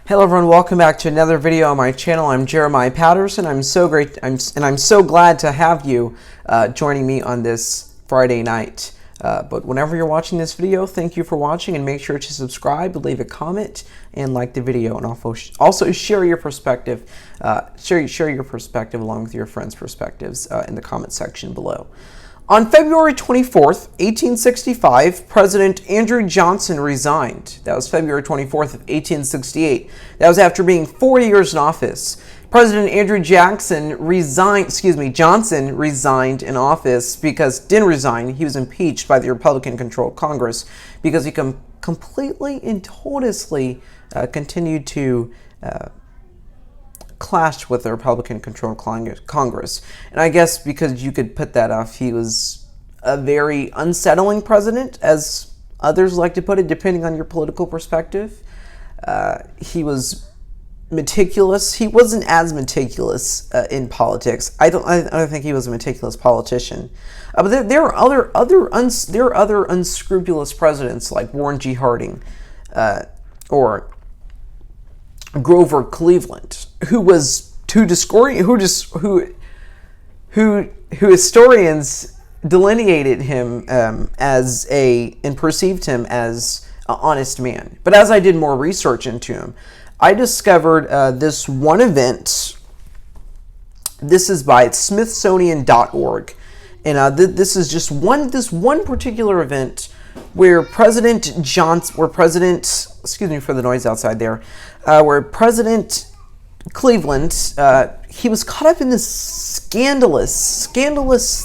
Hello everyone, welcome back to another video on my channel. I'm Jeremiah Patterson. I'm so glad to have you joining me on this Friday night. But whenever you're watching this video, thank you for watching, and make sure to subscribe, leave a comment, and like the video, and also share your perspective. Share your perspective along with your friends' perspectives in the comment section below. On February 24th, 1865, President Andrew Johnson resigned. That was February 24th of 1868. That was after being 4 years in office. President Andrew Johnson resigned in office didn't resign. He was impeached by the Republican-controlled Congress because he completely and totally continued to clashed with the Republican-controlled Congress. And I guess because you could put that off, he was a very unsettling president, as others like to put it, depending on your political perspective. He was meticulous. He wasn't as meticulous in politics. I don't think he was a meticulous politician. But there are other unscrupulous presidents like Warren G. Harding or Grover Cleveland, who historians delineated him and perceived him as an honest man. But as I did more research into him, I discovered this one event. This is by Smithsonian.org, and this is just one particular event where President Cleveland, he was caught up in this scandalous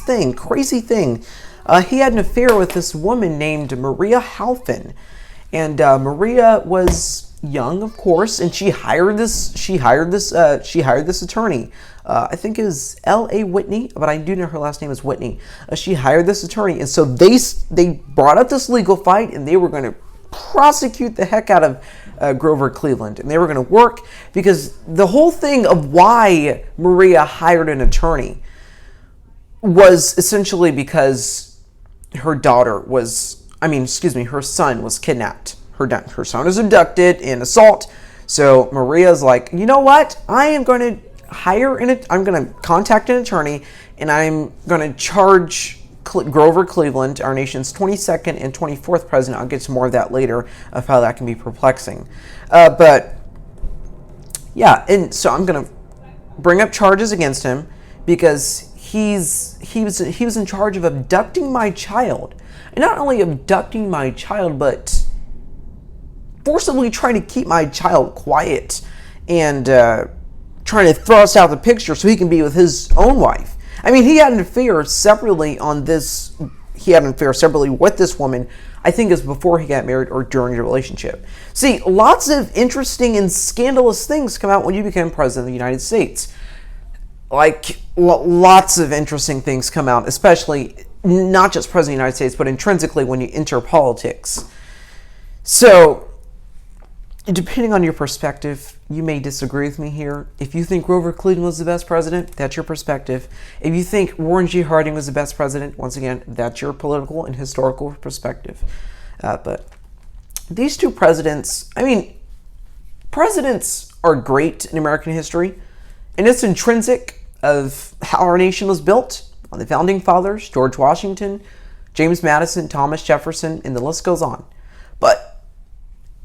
thing, crazy thing. He had an affair with this woman named Maria Halpin, and Maria was young, of course, and she hired this attorney. I think it was L.A. Whitney, but I do know her last name is Whitney. She hired this attorney, and so they brought up this legal fight, and they were going to prosecute the heck out of Grover Cleveland, and they were going to work, because the whole thing of why Maria hired an attorney was essentially because her son was kidnapped. Her son was abducted in assault. So Maria's like, you know what? I'm going to contact an attorney, and I'm going to charge Grover Cleveland, our nation's 22nd and 24th president. I'll get to more of that later, of how that can be perplexing. But yeah, and so I'm going to bring up charges against him because he was in charge of abducting my child, and not only abducting my child, but forcibly trying to keep my child quiet and trying to thrust out the picture so he can be with his own wife. I mean, he had an affair separately with this woman. I think it was before he got married or during the relationship. See, lots of interesting and scandalous things come out when you become president of the United States. Like, lots of interesting things come out, especially not just president of the United States, but intrinsically when you enter politics. So, depending on your perspective, you may disagree with me here. If you think Grover Cleveland was the best president, that's your perspective. If you think Warren G. Harding was the best president, once again, that's your political and historical perspective. But these two presidents, presidents are great in American history, and it's intrinsic of how our nation was built on the founding fathers, George Washington, James Madison, Thomas Jefferson, and the list goes on. But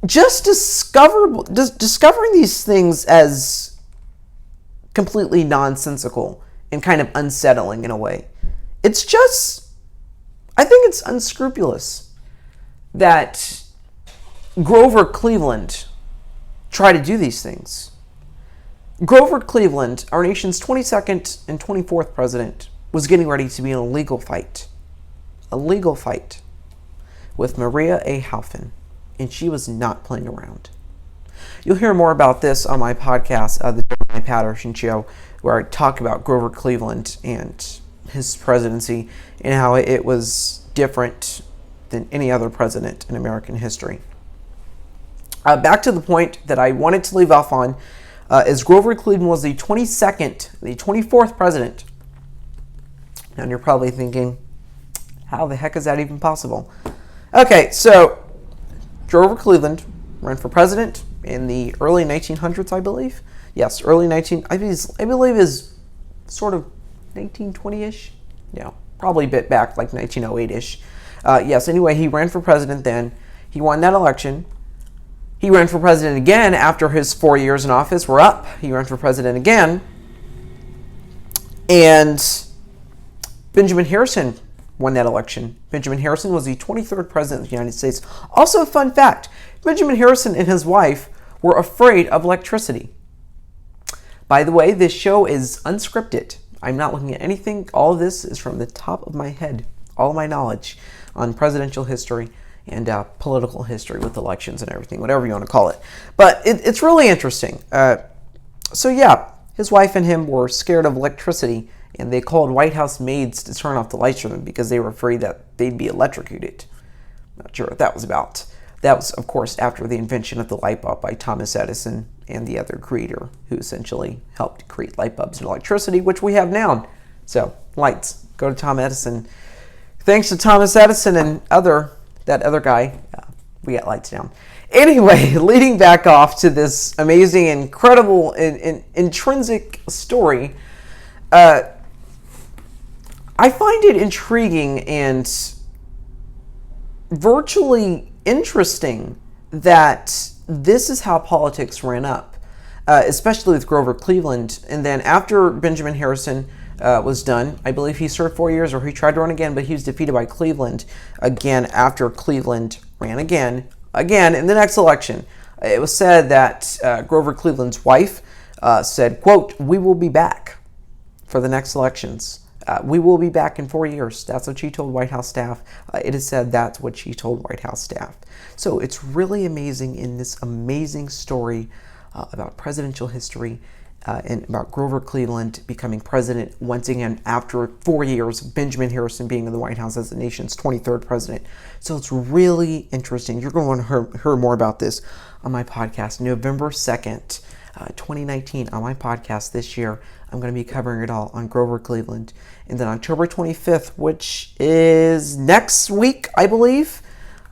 just discovering these things as completely nonsensical and kind of unsettling in a way. I think it's unscrupulous that Grover Cleveland tried to do these things. Grover Cleveland, our nation's 22nd and 24th president, was getting ready to be in a legal fight with Maria A. Halpin. And she was not playing around. You'll hear more about this on my podcast, The Jeremiah Patterson Show, where I talk about Grover Cleveland and his presidency and how it was different than any other president in American history. Back to the point that I wanted to leave off on, is Grover Cleveland was the 24th president. And you're probably thinking, how the heck is that even possible? Okay, so Grover Cleveland ran for president in the early 1900s, I believe. Yes, early 19. I believe is sort of 1920-ish. Yeah, probably a bit back, like 1908-ish. Yes. Anyway, he ran for president then. He won that election. He ran for president again after his 4 years in office were up. He ran for president again. And Benjamin Harrison won that election. Benjamin Harrison was the 23rd president of the United States. Also, a fun fact, Benjamin Harrison and his wife were afraid of electricity. By the way, this show is unscripted. I'm not looking at anything. All of this is from the top of my head. All of my knowledge on presidential history and political history with elections and everything, whatever you want to call it. But it's really interesting. So yeah, his wife and him were scared of electricity, and they called White House maids to turn off the lights for them because they were afraid that they'd be electrocuted. Not sure what that was about. That was, of course, after the invention of the light bulb by Thomas Edison and the other creator who essentially helped create light bulbs and electricity, which we have now. So, lights. Go to Thomas Edison. Thanks to Thomas Edison and that other guy, we got lights down. Anyway, leading back off to this amazing, incredible, intrinsic story, I find it intriguing and virtually interesting that this is how politics ran up, especially with Grover Cleveland. And then after Benjamin Harrison was done, I believe he served 4 years, or he tried to run again, but he was defeated by Cleveland again after Cleveland ran again in the next election. It was said that Grover Cleveland's wife said, quote, "We will be back for the next elections. We will be back in 4 years." That's what she told White House staff. It is said that's what she told White House staff. So it's really amazing in this amazing story about presidential history and about Grover Cleveland becoming president once again after 4 years, Benjamin Harrison being in the White House as the nation's 23rd president. So it's really interesting. You're going to want to hear more about this on my podcast, November 2nd, 2019, on my podcast this year. I'm going to be covering it all on Grover Cleveland. And then October 25th, which is next week, I believe,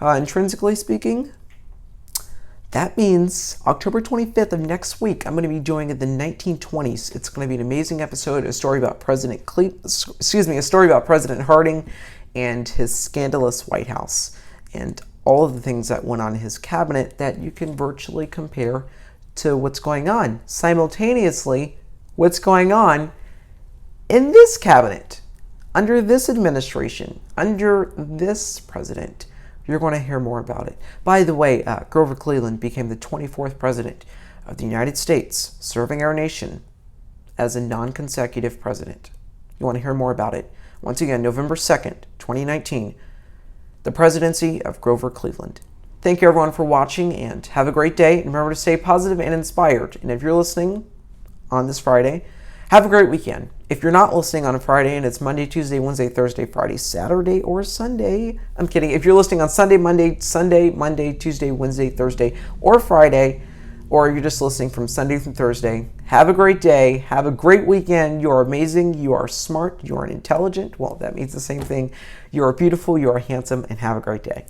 intrinsically speaking. That means October 25th of next week, I'm going to be doing the 1920s. It's going to be an amazing episode, a story about President Harding and his scandalous White House and all of the things that went on in his cabinet that you can virtually compare to what's going on. Simultaneously, what's going on in this cabinet, under this administration, under this president. You're going to hear more about it. By the way, Grover Cleveland became the 24th president of the United States, serving our nation as a non-consecutive president. You want to hear more about it? Once again, November 2nd, 2019, the presidency of Grover Cleveland. Thank you, everyone, for watching, and have a great day. And remember to stay positive and inspired. And if you're listening on this Friday, have a great weekend. If you're not listening on a Friday and it's Monday, Tuesday, Wednesday, Thursday, Friday, Saturday, or Sunday, I'm kidding. If you're listening on Sunday, Monday, Tuesday, Wednesday, Thursday, or Friday, or you're just listening from Sunday through Thursday, have a great day. Have a great weekend. You are amazing. You are smart. You are intelligent. Well, that means the same thing. You are beautiful. You are handsome. And have a great day.